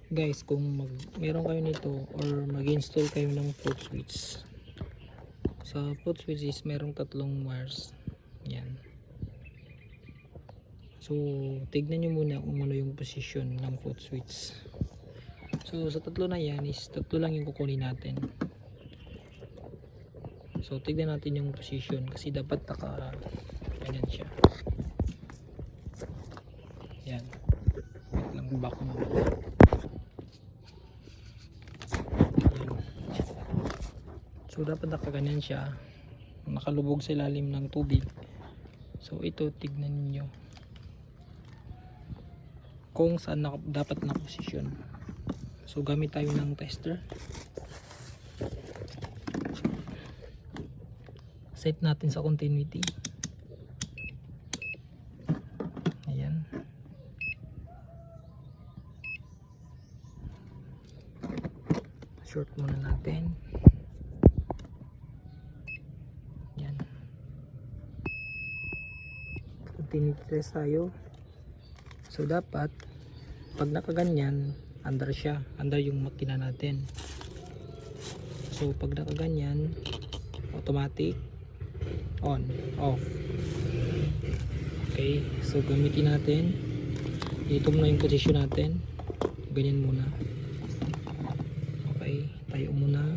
Guys, kung meron kayo nito or mag-install kayo ng float switch, sa float switch is merong tatlong wires yan. So tignan nyo muna kung ano yung position ng float switch. So sa tatlo na yan is tatlo lang yung kukunin natin. So tignan natin yung position kasi dapat naka ganyan siya. Yan. Wait lang, back mo. So dapat nakaganyan siya, nakalubog sa ilalim ng tubig. So ito tignan niyo kung saan dapat na posisyon. So gamit tayo ng tester. Set natin sa continuity. Ayan. Short muna natin. Continuity tayo. So dapat pag nakaganyan, under siya, under yung makina natin. So pag nakaganyan, automatic on, off. Okay, so gamitin natin. Ito muna yung position natin. Ganyan muna. Okay, tayo muna.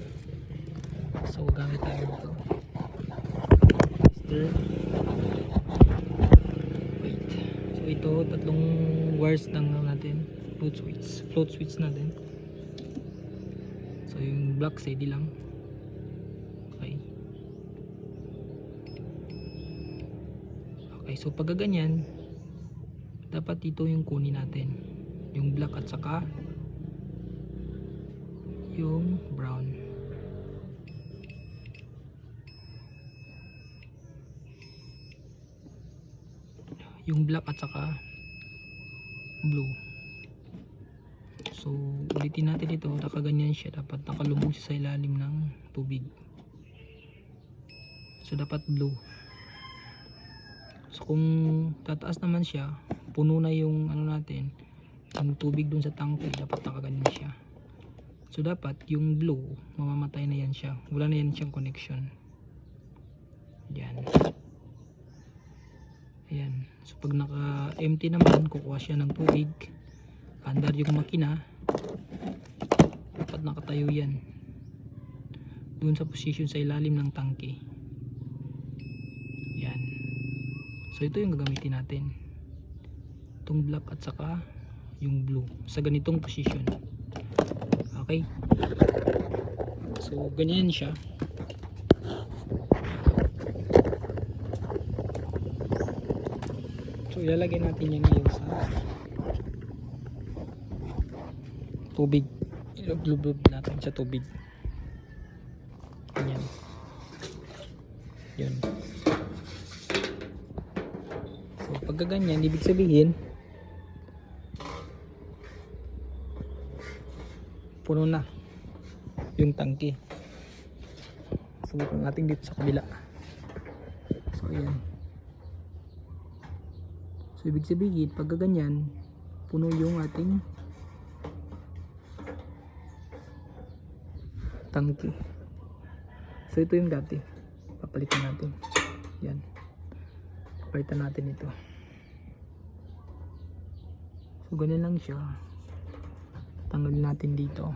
So gamit tayo ito. Tester. Ito tatlong wires lang natin, float switch natin. So yung black steady lang. Okay, so pag ganyan dapat ito yung kunin natin, yung black at saka yung brown. Yung black at saka blue. So ulitin natin ito, nakaganyan siya, dapat nakalubog siya sa ilalim ng tubig. So dapat blue. So kung tataas naman siya, puno na yung ano natin, yung tubig dun sa tangke, dapat nakaganyan siya. So dapat yung blue, mamamatay na yan siya, wala na yan siyang connection. Yan. Ayan. So pag naka empty naman, kukuha siya ng tubig under yung makina, dapat nakatayo yan dun sa position sa ilalim ng tangke. Yan. So ito yung gagamitin natin, itong black at saka yung blue sa ganitong position. Okay, so ganyan siya. So ilalagay natin yan ngayon sa tubig, ilublob natin sa tubig. Ganyan. Yun. So pagka ganyan, ibig sabihin puno na yung tangke. Subukan natin dito sa kabila. So ayan. So ibig sabihin pag ganyan, puno yung ating tangke. So ito yung dati, papalitan natin. Yan, papalitan natin ito. So ganyan lang siya. Tanggalin natin dito.